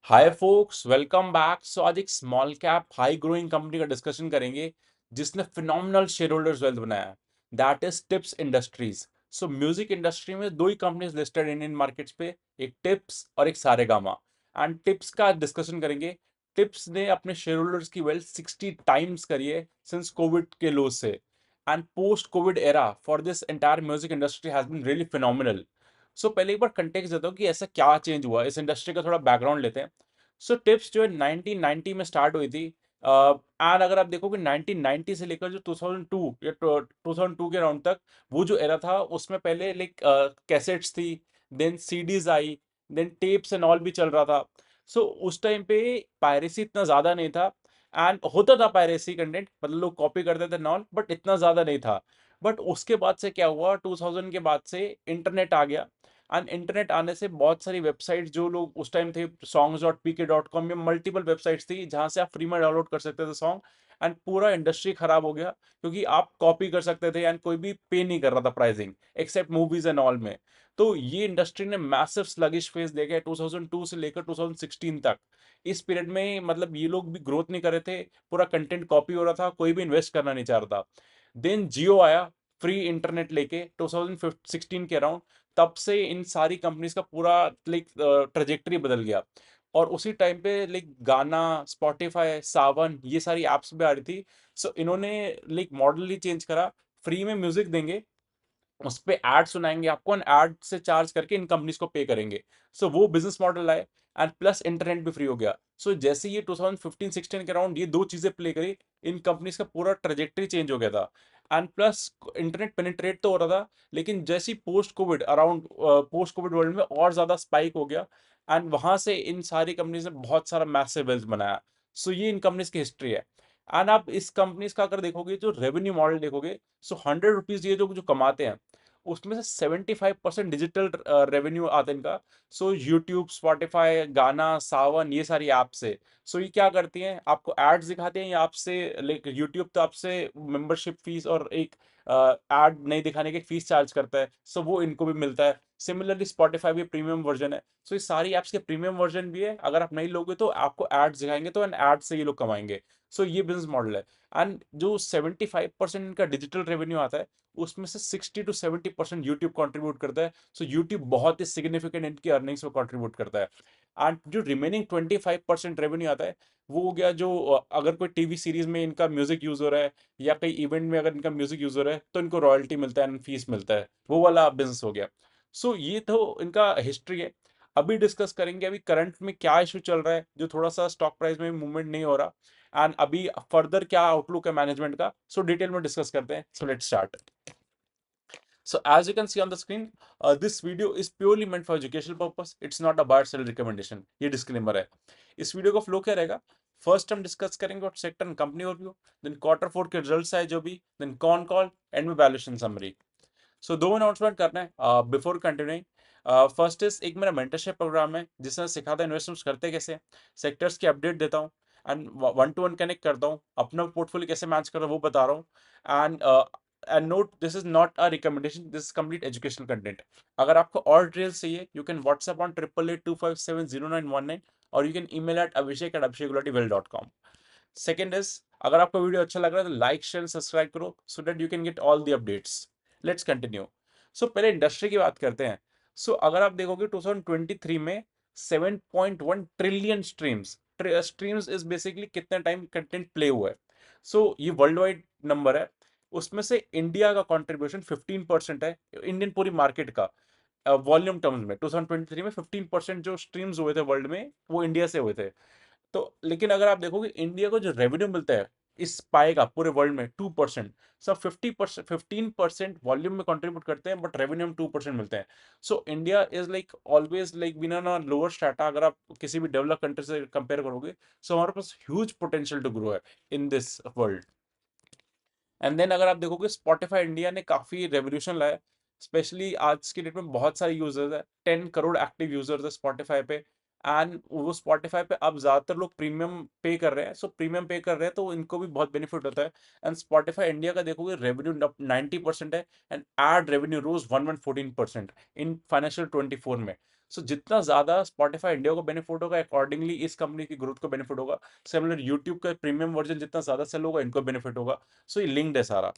हाय focus, welcome back. सो आज एक small cap high growing company का डिस्कशन करेंगे जिसने फिनोमिनल शेयर होल्डर्स वेल्थ बनाया है। That is tips industries. So music industry में दो ही कंपनीज लिस्टेड इंडियन मार्केट्स पे, एक टिप्स और एक सारेगामा। एंड टिप्स का आज डिस्कशन करेंगे। टिप्स ने अपने शेयर होल्डर्स की वेल्थ 60 टाइम्स करी है सिंस कोविड के लो से। And post Covid era for this entire music industry has been really phenomenal. So पहले एक बार कंटेक्स्ट देता हूँ कि ऐसा क्या चेंज हुआ इस इंडस्ट्री का, थोड़ा बैकग्राउंड लेते हैं। सो टिप्स जो है 1990 में स्टार्ट हुई थी। एंड अगर आप देखोगे 1990 से लेकर जो 2002 या 2002 के राउंड तक, वो जो एरा था उसमें पहले लाइक कैसेट्स थी, देन सीडीज आई, देन टेप्स एंड ऑल भी चल रहा था। सो उस टाइम पे पायरेसी इतना ज़्यादा नहीं था। एंड होता था पायरेसी कंटेंट, मतलब लोग कॉपी करते थे नॉल, बट इतना ज़्यादा नहीं था। बट उसके बाद से क्या हुआ, 2000 के बाद से इंटरनेट आ गया। एंड इंटरनेट आने से बहुत सारी वेबसाइट जो लोग उस टाइम थे, songs.pk.com में मल्टीपल वेबसाइट्स थी जहां से आप फ्री में डाउनलोड कर सकते थे सॉन्ग। एंड पूरा इंडस्ट्री खराब हो गया क्योंकि आप कॉपी कर सकते थे एंड कोई भी पे नहीं कर रहा था pricing, except movies and all में। तो ये इंडस्ट्री ने मैसिव स्लगिश फेज देखा है 2002 से लेकर 2016 तक। इस पीरियड में मतलब ये लोग भी ग्रोथ नहीं कर रहे थे, पूरा कंटेंट कॉपी हो रहा था, कोई भी इन्वेस्ट करना नहीं चाह रहा था। देन जियो आया फ्री इंटरनेट लेके 2016 के अराउंड। तब से इन सारी कंपनीज का पूरा लाइक ट्रेजेक्टरी बदल गया। और उसी टाइम पे लाइक गाना, स्पॉटिफाई, सावन, ये सारी एप्स भी आ रही थी। सो इन्होंने लाइक मॉडल ही चेंज करा। फ्री में म्यूजिक देंगे, उस पे ऐड सुनाएंगे आपको एंड ऐड से चार्ज करके इन कंपनीज को पे करेंगे। सो वो बिजनेस मॉडल आए। एंड प्लस इंटरनेट भी फ्री हो गया। सो जैसे ये 2015-16 के अराउंड ये दो चीजें प्ले करी, इन कंपनीज का पूरा ट्रेजेक्टरी चेंज हो गया था। एंड प्लस इंटरनेट पेनिट्रेट तो हो रहा था, लेकिन जैसी post Covid around, post Covid world में और ज्यादा स्पाइक हो गया। एंड वहां से इन सारी कंपनीज ने बहुत सारा मैसिव वेल्थ बनाया। सो ये इन कंपनीज की हिस्ट्री है। एंड आप इस कंपनीज का अगर देखोगे, जो रेवेन्यू मॉडल देखोगे, सो 100 रुपीज ये जो जो कमाते हैं, उसमें से 75% डिजिटल रेवेन्यू आता है इनका। सो यूट्यूब, स्पॉटिफाई, गाना, सावन, ये सारी ऐप से। सो ये क्या करती हैं, आपको एड्स दिखाते हैं, या आपसे लाइक यूट्यूब तो आपसे मेंबरशिप फीस और एक एड नहीं दिखाने की फीस चार्ज करता है, सो वो इनको भी मिलता है। सिमिलरली स्पॉटिफाई भी प्रीमियम वर्जन है। सो ये सारी ऐप्स के प्रीमियम वर्जन भी है, अगर आप नहीं लोगे तो आपको एड्स दिखाएंगे, तो एन एड से ये लोग कमाएंगे। सो ये बिजनेस मॉडल है। एंड जो 75% इनका डिजिटल रेवेन्यू आता है, उसमें से 60 to 70% यूट्यूब कंट्रीब्यूट करता है। सो यूट्यूब बहुत ही सिग्निफिकेंट इनकी अर्निंग्स में कंट्रीब्यूट करता है। एंड जो रिमेनिंग 25% रेवेन्यू आता है, वो हो गया जो अगर कोई टीवी सीरीज में इनका म्यूजिक यूज हो रहा है, या कई इवेंट में अगर इनका म्यूजिक यूज हो रहा है, तो इनको रॉयल्टी मिलता है एंड फीस मिलता है, वो वाला बिजनेस हो गया। सो ये तो इनका हिस्ट्री है। अभी डिस्कस करेंगे अभी करंट में क्या इशू चल रहा है, जो थोड़ा सा स्टॉक प्राइस में मूवमेंट नहीं हो रहा, एंड अभी फर्दर क्या आउटलुक है मैनेजमेंट का। सो डिटेल में डिस्कस करते हैं। So let's start. So as you can see on the screen, this video is purely meant for educational purpose. It's not a buy sell recommendation. ये disclaimer है। इस video का flow क्या रहेगा, फर्स्ट हम डिस्कस करेंगे और sector and company overview, then quarter four के रिजल्ट्स आए जो भी, देन कॉन कॉल, एंड में वैल्यूएशन समरी। सो दो अनाउंसमेंट करना है बिफोर कंटिन्यूइंग। फर्स्ट इज एक मेरा मेंटरशिप प्रोग्राम है जिसमें सिखाता है इन्वेस्टमेंट्स करते कैसे, सेक्टर्स की अपडेट देता हूँ, and one two one connect करता हूँ, अपना पोर्टफोलियो कैसे मैच कर रहा हूँ वो बता रहा हूँ। And note, this is not a recommendation, this is complete educational content. अगर आपको और डिटेल्स चाहिए, यू कैन व्हाट्सएप ऑन 8882570919, और you can email eight abhishek@abhishek.well.com। Second is, अगर आपको वीडियो अच्छा लग रहा है तो लाइक शेयर सब्सक्राइब करो, so that you can get all the updates. Let's continue. So पहले इंडस्ट्री की बात करते हैं। सो अगर आप देखोगे 2023 में 7.1 trillion streams, streams is basically कितने टाइम कंटेंट प्ले हुआ है। सो ये वर्ल्ड वाइड नंबर है। उसमें से इंडिया का कंट्रीब्यूशन 15% है, इंडियन पूरी मार्केट का। वॉल्यूम टर्म्स में 2023 में 15% जो स्ट्रीम्स हुए थे वर्ल्ड में, वो इंडिया से हुए थे। तो लेकिन अगर आप देखोगे इंडिया को जो रेवेन्यू मिलता है इस पाए का पूरे वर्ल्ड में 2%। सब 50%, 15% वॉल्यूम में कंट्रीब्यूट करते हैं, बट रेवेन्यू में 2% मिलते हैं। So India is like always like बिना ना लोअर स्टाटा, अगर आप किसी भी डेवलप कंट्री से कंपेयर करोगे। सो हमारे पास ह्यूज पोटेंशियल टू ग्रो है in this world. And then अगर आप देखोगे, स्पॉटिफाई इंडिया ने काफी रेवोल्यूशन लाया। स्पेशली आज की डेट में बहुत सारे यूजर्स है, 10 करोड़ एक्टिव यूजर्स है स्पॉटिफाई पे। एंड वो स्पॉटिफाई पे अब ज्यादातर लोग प्रीमियम पे कर रहे हैं। सो प्रीमियम पे कर रहे हैं तो इनको भी बहुत बेनिफिट होता है। एंड स्पॉटिफाई इंडिया का देखोगे रेवेन्यू 90% है, and ad revenue rose 114% in financial 24 में। सो जितना ज़्यादा स्पॉटिफाई इंडिया को बेनिफिट होगा, अकॉर्डिंगली इस कंपनी की ग्रोथ को बेनिफिट होगा। सिमिलर यूट्यूब का प्रीमियम वर्जन जितना ज़्यादा सेल होगा, इनको बेनिफिट होगा। सो ये लिंक्ड है सारा।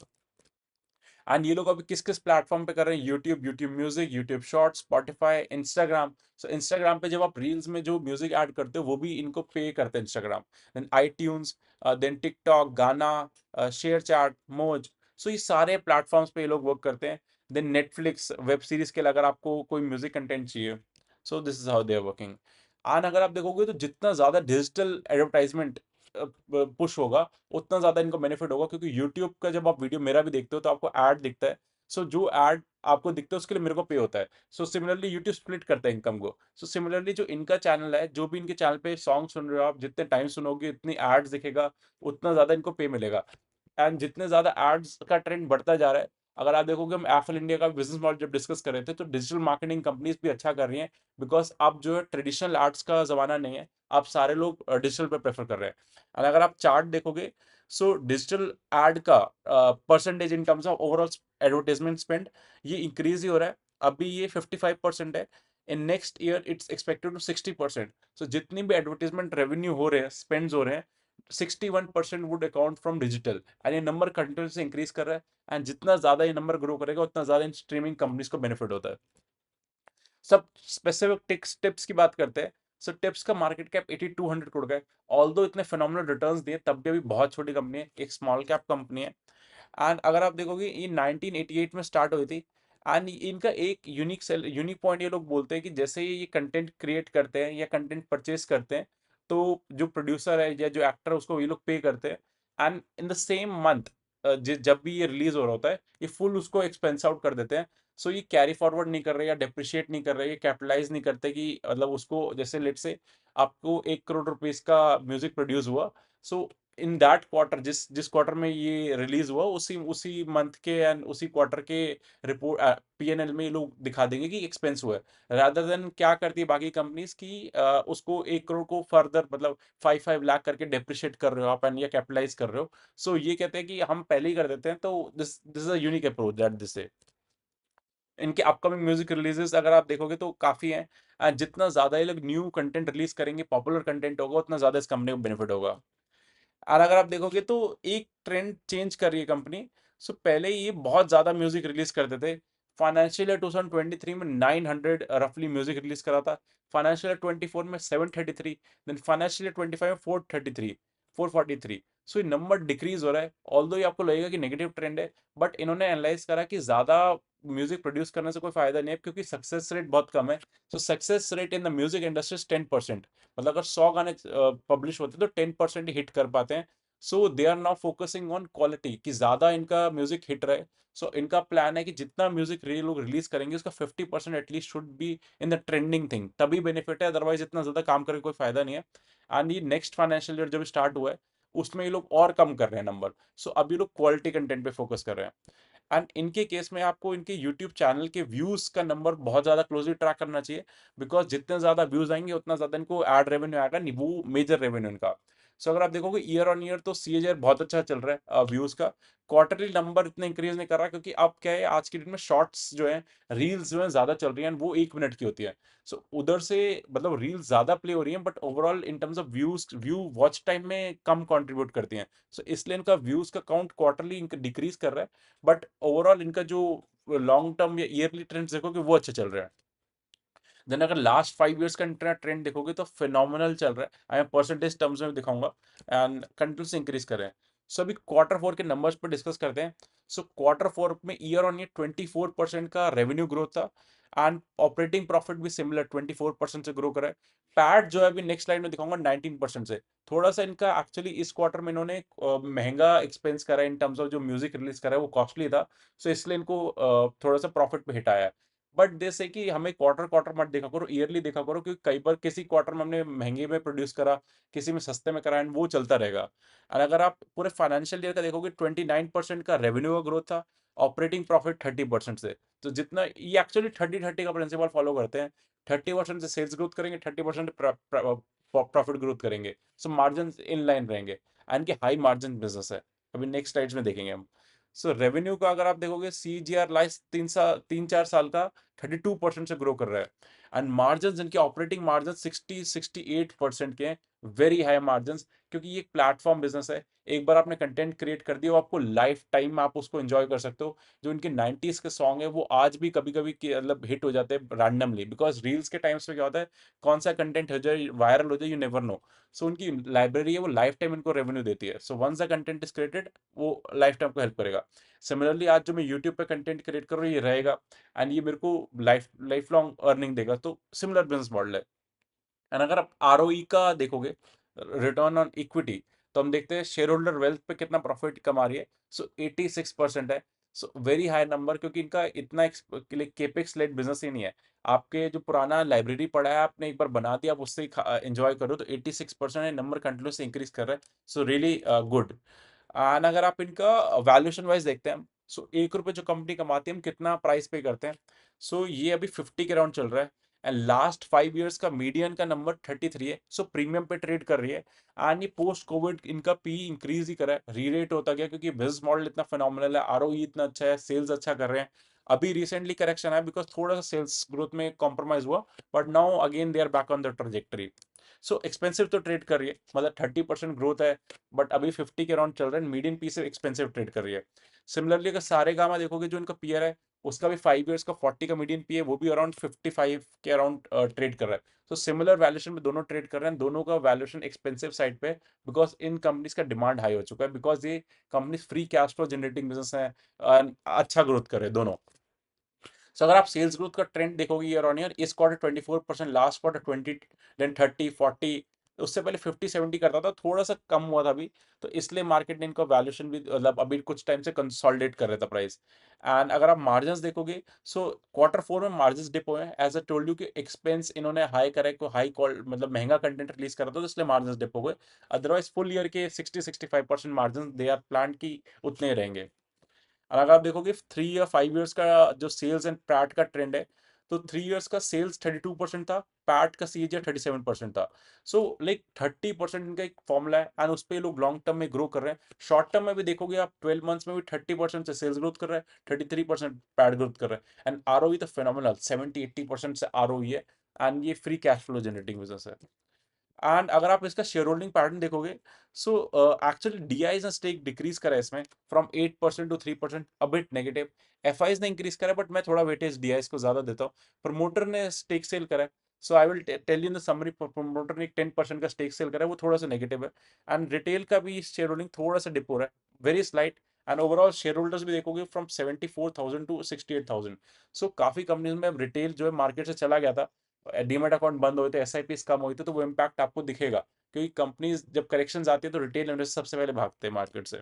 एंड ये लोग अभी किस किस प्लेटफॉर्म पे कर रहे हैं? YouTube, YouTube music, YouTube shorts, Spotify, Instagram. So Instagram पे जब आप रील्स में जो म्यूजिक ऐड करते हो वो भी इनको पे करते हैं Instagram. Then iTunes, then TikTok, Gaana, ShareChat, Moj. So ये सारे प्लेटफॉर्म्स पे ये लोग वर्क करते हैं। देन नेटफ्लिक्स वेब सीरीज के लिए अगर आपको कोई म्यूजिक कंटेंट चाहिए, so this is how they are working. And अगर आप देखोगे तो जितना ज्यादा डिजिटल एडवर्टाइजमेंट पुश होगा, उतना ज़्यादा इनको बेनिफिट होगा, क्योंकि यूट्यूब का जब आप वीडियो मेरा भी देखते हो तो आपको ऐड दिखता है। सो जो ऐड आपको दिखता है उसके लिए मेरे को पे होता है। सो सिमिलरली यूट्यूब स्प्लिट करता है इनकम को। सो सिमिलरली जो इनका चैनल है, जो भी इनके चैनल पे सॉन्ग सुन रहे हो आप, जितने टाइम सुनोगे उतनी एड्स दिखेगा, उतना ज़्यादा इनको पे मिलेगा। एंड जितने ज़्यादा एड्स का ट्रेंड बढ़ता जा रहा है, अगर आप देखोगे हम एफएल इंडिया का बिजनेस मॉडल जब डिस्कस कर रहे थे, तो डिजिटल मार्केटिंग कंपनीज भी अच्छा कर रही हैं, बिकॉज अब जो है ट्रेडिशनल एड्स का ज़माना नहीं है, अब सारे लोग डिजिटल पे प्रेफर कर रहे हैं। और अगर आप चार्ट देखोगे, सो डिजिटल एड का percentage in terms of overall advertisement spend, ये इंक्रीज ही हो रहा है। अभी ये 55% है। In next year it's expected to 60%। So जितनी भी एडवर्टाइजमेंट रेवेन्यू हो रहे हैं, स्पेंड्स हो रहे हैं, 61% would account from digital. And ये नंबर कंटिन्यूसली इंक्रीज कर रहा है। एंड जितना ज्यादा ये नंबर ग्रो करेगा, उतना ज्यादा इन स्ट्रीमिंग कंपनीज को बेनिफिट होता है। सब स्पेसिफिक टिप्स टिप्स की बात करते हैं। सो टिप्स का मार्केट कैप 8200 करोड़ का है। ऑल्दो इतने फिनोमिनल रिटर्न्स दिए, तब भी अभी बहुत छोटी कंपनी है, एक स्मॉल कैप कंपनी है। एंड अगर आप देखोगे, ये 1988 में स्टार्ट हुई थी। एंड इनका एक यूनिक पॉइंट ये लोग बोलते हैं कि जैसे ही ये कंटेंट क्रिएट करते हैं या कंटेंट परचेज करते हैं, तो जो प्रोड्यूसर है या जो एक्टर है उसको ये लोग पे करते हैं। And in the same month, जब भी ये रिलीज हो रहा होता है, ये फुल उसको एक्सपेंस आउट कर देते हैं। सो ये कैरी फॉरवर्ड नहीं कर रहे या डेप्रिशिएट नहीं कर रहे, ये कैपिटलाइज नहीं करते कि मतलब उसको, जैसे लेट से आपको 1 करोड़ रुपीस का म्यूजिक प्रोड्यूस हुआ। सो इन दैट क्वार्टर, जिस क्वार्टर में ये रिलीज हुआ, उसी उसी मंथ के एंड उसी क्वार्टर के रिपोर्ट पीएनएल में ये लोग दिखा देंगे कि एक्सपेंस हुआ है। रादर देन क्या करती है बाकी कंपनीज की, उसको 1 करोड़ को फर्दर मतलब 5 लाख करके डेप्रिशिएट कर रहे हो आप एंड या कैपिटलाइज कर रहे हो। सो ये कहते हैं कि हम पहले ही कर देते हैं, तो this this is a unique approach that this. इनके अपकमिंग म्यूजिक रिलीजेस अगर आप देखोगे तो काफी हैं। जितना ज्यादा ये लोग न्यू कंटेंट रिलीज करेंगे, पॉपुलर कंटेंट होगा, उतना ज्यादा इस कंपनी को बेनिफिट होगा। और अगर आप देखोगे तो एक ट्रेंड चेंज कर रही है कंपनी। सो पहले ये बहुत ज्यादा म्यूजिक रिलीज करते थे। फाइनेंशियल ईयर 2023 में 900 रफली म्यूजिक रिलीज करा था। फाइनेंशियल ईयर 24 में 733। देन फाइनेंशियल ईयर 25 में 433, 443। सो ये नंबर डिक्रीज हो रहा है। ऑल्दो ये आपको लगेगा कि नेगेटिव ट्रेंड है, बट इन्होंने एनालाइज करा कि ज्यादा म्यूजिक प्रोड्यूस करने से कोई फायदा नहीं है, क्योंकि सक्सेस रेट बहुत कम है। सो success rate in the music industry 10%। मतलब अगर 100 गाने पब्लिश होते तो 10% ही हिट कर पाते हैं। So they are now focusing on quality, कि ज्यादा इनका म्यूजिक हिट रहे। सो इनका प्लान है कि जितना म्यूजिक ये लोग रिलीज करेंगे, उसका 50% at least should be in the trending thing, तभी बेनिफिट है, अदरवाइज इतना ज्यादा काम करके कोई फायदा नहीं है। एंड ये नेक्स्ट फाइनेंशियल ईयर जब स्टार्ट हुआ है, उसमें ये लोग और कम कर रहे हैं नंबर। सो अब ये लोग क्वालिटी कंटेंट पे फोकस कर रहे हैं। एंड इनके केस में आपको इनके यूट्यूब चैनल के व्यूज का नंबर बहुत ज़्यादा क्लोजली ट्रैक करना चाहिए, बिकॉज जितने ज़्यादा व्यूज आएंगे, उतना ज़्यादा इनको एड रेवेन्यू आएगा, नहीं वो मेजर रेवेन्यू इनका। सो अगर आप देखोगे ईयर ऑन ईयर, तो सीएजीआर बहुत अच्छा चल रहा है व्यूज का। क्वार्टरली नंबर इतना इंक्रीज नहीं कर रहा, क्योंकि अब क्या है, आज की डेट में शॉर्ट्स जो है, रील्स जो है ज़्यादा चल रही हैं, वो 1 मिनट की होती है। सो उधर से मतलब रील्स ज़्यादा प्ले हो रही हैं, but overall in terms of views, view watch time में कम कंट्रीब्यूट करती हैं। सो इसलिए इनका व्यूज का काउंट क्वार्टरली इनका डिक्रीज कर रहा है। बट ओवरऑल इनका जो लॉन्ग टर्म या ईयरली ट्रेंड्स देखोगे, वो अच्छे चल रहे हैं। देन अगर लास्ट 5 ईयर्स का ट्रेंड देखोगे, तो फिनोमिनल चल रहा है। मैं परसेंटेज टर्म्स में भी दिखाऊंगा। एंड कंटिन्यूस इंक्रीज कर रहे हैं। सो अभी क्वार्टर 4 के नंबर्स पर डिस्कस करते हैं। सो क्वार्टर 4 में ईयर ऑन ईयर 24% का रेवेन्यू ग्रोथ था। एंड ऑपरेटिंग प्रॉफिट भी सिमिलर 24% से ग्रो करा है। पैट जो है अभी नेक्स्ट स्लाइड में दिखाऊंगा 19% से। थोड़ा सा इनका एक्चुअली इस क्वार्टर में इन्होंने महंगा एक्सपेंस करा है, इन टर्म्स ऑफ जो म्यूजिक रिलीज करा है वो कॉस्टली था। सो इसलिए इनको थोड़ा सा प्रॉफिट पे हिट आया है। बट जैसे कि हमें क्वार्टर क्वार्टर मत देखा करो, ईयरली देखा करो, क्योंकि कई बार किसी क्वार्टर में हमने महंगे में प्रोड्यूस करा, किसी में सस्ते में करा, एंड वो चलता रहेगा। और अगर आप पूरे फाइनेंशियल ईयर का देखोगे, 29% का रेवेन्यू का ग्रोथ था। ऑपरेटिंग प्रॉफिट 30% से। तो जितना ये एक्चुअली 30-30 का प्रिंसिपल फॉलो करते हैं। 30% से सेल्स ग्रोथ करेंगे, 30% प्रॉफिट ग्रोथ करेंगे। सो मार्जिन इन लाइन रहेंगे। एंड के हाई मार्जिन बिजनेस है। अभी नेक्स्ट स्लाइड्स में देखेंगे हम। सो रेवेन्यू का अगर आप देखोगे, सीजीआर लास्ट 3 4 साल का 32% से ग्रो कर रहा है। एंड मार्जिन इनके ऑपरेटिंग मार्जिन 60-68% के हैं, वेरी हाई मार्जिन, क्योंकि ये एक प्लेटफॉर्म बिजनेस है। एक बार आपने कंटेंट क्रिएट कर दिया, वो आपको लाइफ टाइम आप उसको एंजॉय कर सकते हो। जो इनके 90s के सॉन्ग है वो आज भी कभी कभी मतलब हिट हो जाते हैं रैंडमली, बिकॉज रील्स के टाइम्स में क्या होता है, कौन सा कंटेंट हो जाए वायरल हो जाए, यू नेवर नो। सो उनकी लाइब्रेरी है वो लाइफ टाइम इनको रेवेन्यू देती है। So once the content is created, वो लाइफ टाइम को हेल्प करेगा। सिमिलरली आज जो मैं यूट्यूब पे कंटेंट क्रिएट कर रहा हूँ, ये रहेगा एंड ये मेरे को लाइफ लाइफ लॉन्ग अर्निंग देगा। तो सिमिलर बिजनेस मॉडल है। एंड अगर आप आरओई का देखोगे, रिटर्न ऑन इक्विटी, तो हम देखते हैं शेयर होल्डर वेल्थ पे कितना प्रॉफिट कमा रही है। सो 86% है। सो वेरी हाई नंबर, क्योंकि इनका इतना केपेक्स लेड बिजनेस ही नहीं है। आपके जो पुराना लाइब्रेरी पड़ा है आपने एक बार बना दिया, आप उससे एंजॉय करो, तो 86% है, नंबर कंटिन्यूस इंक्रीज कर रहा है। So really good. एंड अगर आप इनका वैल्यूएशन वाइज देखते हैं, सो 1 रुपए जो कंपनी कमाती है, हम कितना प्राइस पे करते हैं। सो ये अभी 50 के अराउंड चल रहा है। एंड लास्ट 5 ईयर्स का मीडियन का नंबर 33 है। सो प्रीमियम पे ट्रेड कर रही है। एंड ये पोस्ट कोविड इनका पी इंक्रीज ही करा है, री रेट होता गया, क्योंकि बिजनेस मॉडल इतना फिनोमिनल है, आरओई इतना अच्छा है, सेल्स अच्छा कर रहे हैं। अभी रिसेंटली करेक्शन है बिकॉज थोड़ा सा सेल्स ग्रोथ में कॉम्प्रोमाइज हुआ, but now again they are back on the trajectory. So expensive तो ट्रेड कर रही है, मतलब 30% ग्रोथ है, बट अभी 50 के अराउंड चल रहा है, मीडियम पी से एक्सपेंसिव ट्रेड कर रही है। सिमिलरली अगर सारे गामा देखोगे, जो इनका पीयर है, उसका भी 5 ईयर्स का 40 का मीडियन पी है, वो भी अराउंड 55 के अराउंड ट्रेड कर रहा है। तो सिमिलर वैल्यूएशन में दोनों ट्रेड कर रहे हैं, दोनों का वैल्यूएशन एक्सपेंसिव साइड पे, बिकॉज इन कंपनीज का डिमांड हाई हो चुका है, बिकॉज ये companies free cash flow generating business है, अच्छा ग्रोथ कर रहे हैं दोनों। सो अगर आप सेल्स ग्रोथ का ट्रेंड देखोगे ईयर ऑन ईयर, इस क्वार्टर 24%, लास्ट क्वार्टर 20, देन 30-40, उससे पहले 50-70 करता था, थोड़ा सा कम हुआ था अभी। तो इसलिए मार्केट ने इनका वैल्यूएशन भी मतलब अभी कुछ टाइम से कंसोलिडेट कर रहा था प्राइस। एंड अगर आप मार्जिन देखोगे, सो क्वार्टर 4 में मार्जिन डिप हुए हैं, एज अ टोल्ड यू कि एक्सपेंस इन्होंने हाई करा है, को हाई कॉल मतलब महंगा कंटेंट रिलीज करा था, तो इसलिए मार्जिन डिप हो गए। अदरवाइज फुल ईयर के 60-65% मार्जिन दे आर प्लान की उतने ही रहेंगे। और अगर आप देखोगे 3 या 5 ईयर्स का जो सेल्स एंड पैट का ट्रेंड है, तो 3 ईयर्स का सेल्स 32% था, पैट का सीएजीआर 37% था। सो लाइक 30% इनका एक फॉर्मूला है, एंड उस पर लोग लॉन्ग टर्म में ग्रो कर रहे हैं। शॉर्ट टर्म में भी देखोगे आप, 12 मंथ्स में भी 30% से सेल्स ग्रोथ कर रहा है, 33% पैट ग्रोथ कर रहा है, एंड आरओई तो फेनोमिनल 70-80% से आरओई है। एंड ये free cash flow generating business है। एंड अगर आप इसका शेयर होल्डिंग पैटर्न देखोगे, सो एक्चुअली डीआईज ने स्टेक डिक्रीज करा है इसमें, from 8% to 3%, a bit negative. FIIs ने इंक्रीज करा, बट मैं थोड़ा वेटेज डीआईज को ज्यादा देता हूँ। प्रमोटर ने स्टेक सेल करा है। So I will tell you in the summary, promoter ने एक 10% का स्टेक सेल करा है, वो थोड़ा सा नेगेटिव है। एंड रिटेल का भी शेयर होल्डिंग थोड़ा सा डिप हो रहा है, very slight. And overall share holders भी देखोगे फ्रॉम 74,000 टू 68,000। सो काफी कंपनीज में रिटेल जो है मार्केट से चला गया था, डीमेट अकाउंट बंद हुए थे, एसआईपीस कम हुई थी, तो वो इम्पैक्ट आपको दिखेगा, क्योंकि कंपनीज जब करेक्शन आती है तो रिटेल इन्वेस्टर सबसे पहले भागते हैं मार्केट से।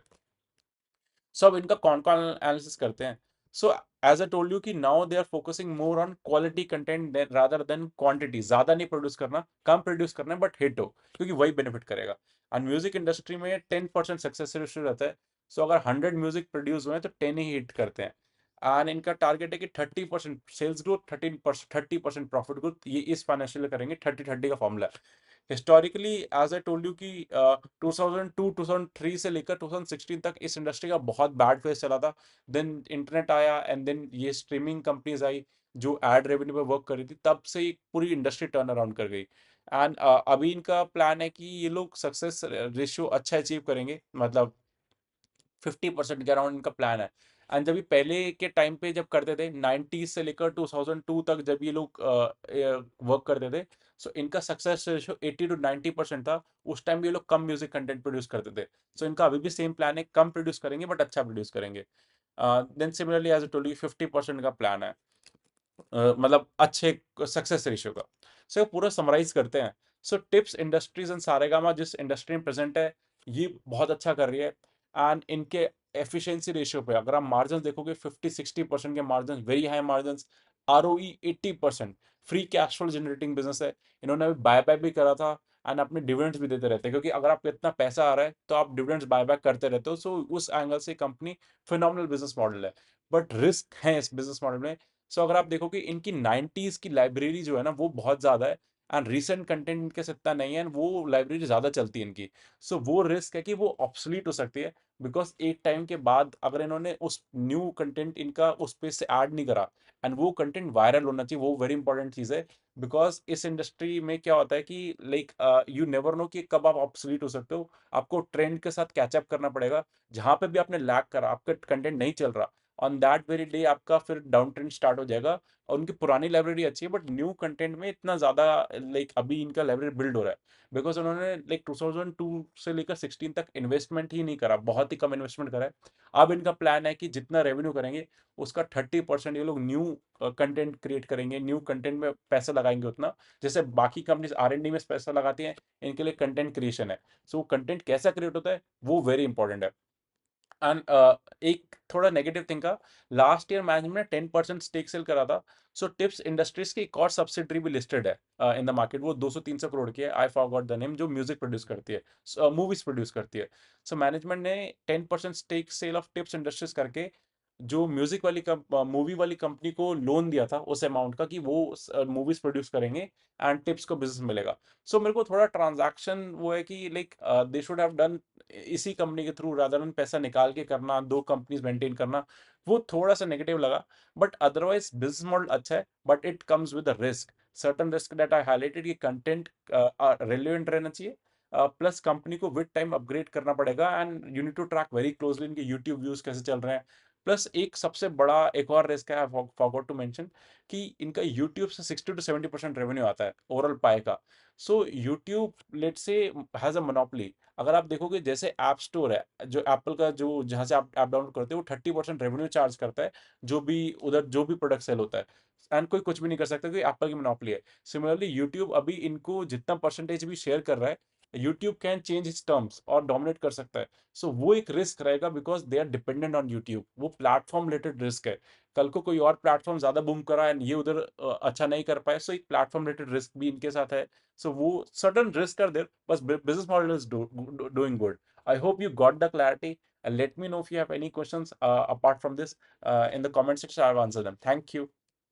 सो अब इनका कौन कौन एनालिसिस करते हैं। So as I told you कि now they are focusing more on quality content rather than quantity, ज्यादा नहीं प्रोड्यूस करना, कम प्रोड्यूस करना है, बट हिट हो, क्योंकि वही बेनिफिट करेगा। एंड म्यूजिक इंडस्ट्री में 10% सक्सेस रेशियो रहता है। सो अगर 100 म्यूजिक प्रोड्यूस हुए हैं तो 10 ही हिट करते हैं। एंड इनका टारगेट है कि 30% सेल्स ग्रोथ, 13% 30% प्रॉफिट ग्रोथ, ये इस फाइनेंशियल करेंगे। 30-30 का formula. Historically as I told you कि 2002 2003 से लेकर 2016 तक इस इंडस्ट्री का बहुत बैड फेज चला था। देन इंटरनेट आया, एंड देन ये स्ट्रीमिंग कंपनीज आई जो एड रेवेन्यू पे वर्क कर रही थी, तब से ही पूरी इंडस्ट्री टर्न अराउंड कर गई। एंड अभी इनका प्लान है कि ये लोग सक्सेस रेशियो अच्छा अचीव करेंगे, मतलब 50% के अराउंड इनका प्लान है। एंड जब ये पहले के टाइम पे जब करते थे 90 से लेकर 2002 तक, जब ये लोग वर्क करते थे, सो इनका सक्सेस रेशियो 80 to 90% था। उस टाइम भी ये लोग कम म्यूजिक कंटेंट प्रोड्यूस करते थे। सो इनका अभी भी सेम प्लान है, कम प्रोड्यूस करेंगे बट अच्छा प्रोड्यूस करेंगे। Then similarly as told you 50% का प्लान है, मतलब अच्छे सक्सेस रेशियो का। सो पूरा समराइज करते हैं। सो टिप्स इंडस्ट्रीज एंड सारेगामा जिस इंडस्ट्री में प्रेजेंट है, ये बहुत अच्छा कर रही है। एंड इनके एफिशिएंसी रेशियो पे अगर आप मार्जिन देखोगे, 50-60% के margin, very high margin. ROE 80%, free cash flow generating business है। इन्होंने अभी बायबैक भी करा था, एंड अपने डिविडेंड्स भी देते रहते हैं, क्योंकि अगर आपको इतना पैसा आ रहा है तो आप डिविडेंड्स बायबैक करते रहते हो। सो उस एंगल से कंपनी फिनोमिनल बिजनेस मॉडल है, बट रिस्क है इस बिजनेस मॉडल में। सो अगर आप देखोगे इनकी 90s की लाइब्रेरी जो है ना, वो बहुत ज्यादा है, एंड रिसेंट कंटेंट इनके से इतना नहीं है, and वो लाइब्रेरी ज्यादा चलती है इनकी। सो वो रिस्क है कि वो ऑब्सोलीट हो सकती है, बिकॉज एक टाइम के बाद अगर इन्होंने उस न्यू कंटेंट इनका उस पे से ऐड नहीं करा, एंड वो कंटेंट वायरल होना चाहिए, वो वेरी इंपॉर्टेंट चीज है। बिकॉज इस इंडस्ट्री में क्या होता है कि लाइक यू नेवर नो कि कब आप ऑब्सोलीट हो सकते हो। आपको ट्रेंड के साथ कैचअप करना पड़ेगा। जहां पे भी आपने लैग करा, आपका कंटेंट नहीं चल रहा, ऑन दैट वेरी डे आपका फिर डाउन ट्रेंड स्टार्ट हो जाएगा। और उनकी पुरानी लाइब्रेरी अच्छी है, बट न्यू कंटेंट में इतना ज्यादा लाइक अभी इनका लाइब्रेरी बिल्ड हो रहा है, बिकॉज उन्होंने लाइक 2002 से लेकर 16 तक इन्वेस्टमेंट ही नहीं करा, बहुत ही कम इन्वेस्टमेंट करा है। अब इनका प्लान है कि जितना रेवेन्यू करेंगे उसका 30% ये लोग न्यू कंटेंट क्रिएट करेंगे, न्यू कंटेंट में पैसा लगाएंगे उतना, जैसे बाकी कंपनीज R&D में पैसा लगाती हैं, इनके लिए कंटेंट क्रिएशन है। सो कंटेंट कैसा क्रिएट होता है वो वेरी इंपॉर्टेंट है। एंड एक थोड़ा नेगेटिव थिंग का, लास्ट ईयर मैनेजमेंट ने 10% स्टेक सेल करा था। सो टिप्स इंडस्ट्रीज की एक और सब्सिडरी भी लिस्टेड है इन द मार्केट, वो 200-300 करोड़ की है, आई फॉरगॉट द नेम, जो म्यूजिक प्रोड्यूस करती है, मूवीज प्रोड्यूस करती है। सो मैनेजमेंट ने 10% stake sell off Tips Industries करके जो म्यूजिक वाली मूवी वाली कंपनी को लोन दिया था उस अमाउंट का, कि वो मूवीज प्रोड्यूस करेंगे एंड टिप्स को बिजनेस मिलेगा। सो मेरे को थोड़ा ट्रांजैक्शन वो है कि like they should have done इसी कंपनी के थ्रू, रादर देन पैसा निकाल के करना, दो कंपनीज मेंटेन करना, वो थोड़ा सा नेगेटिव लगा। बट अदरवाइज बिजनेस मॉडल अच्छा है, but it comes with a risk, certain risk that I highlighted. ये कंटेंट रेलिवेंट रहना चाहिए, प्लस कंपनी को विद टाइम अपग्रेड करना पड़ेगा, and you need to track very closely इनके यूट्यूब व्यूज कैसे चल रहे हैं। प्लस एक सबसे बड़ा एक और रिस्क है, आई फॉरगॉट टू मेंशन, कि इनका यूट्यूब से 60 to 70% रेवेन्यू आता है ओवरऑल पाए का। सो यूट्यूब लेट से हैज अ मोनोपोली। अगर आप देखोगे जैसे ऐप स्टोर है, जो एप्पल का, जो जहां से आप ऐप डाउनलोड करते हो, वो 30% रेवेन्यू चार्ज करता है, जो भी उधर जो भी प्रोडक्ट सेल होता है, एंड कोई कुछ भी नहीं कर सकता क्योंकि एप्पल की मोनोपोली है। सिमिलरली यूट्यूब अभी इनको जितना परसेंटेज भी शेयर कर रहा है, YouTube can change its terms और डोमिनेट कर सकता है। सो वो एक रिस्क रहेगा, because they are dependent on YouTube, वो प्लेटफॉर्म रिलेटेड रिस्क है। कल को कोई और प्लेटफॉर्म ज्यादा बूम करा एंड ये उधर अच्छा नहीं कर पाए, सो एक प्लेटफॉर्म रिलेटेड रिस्क भी इनके साथ है। सो वो सर्टन रिस्क आर देयर, बस business model is doing good. I hope you got the clarity, and let me know if you have any questions apart from this in the comment section. I'll answer them. Thank you.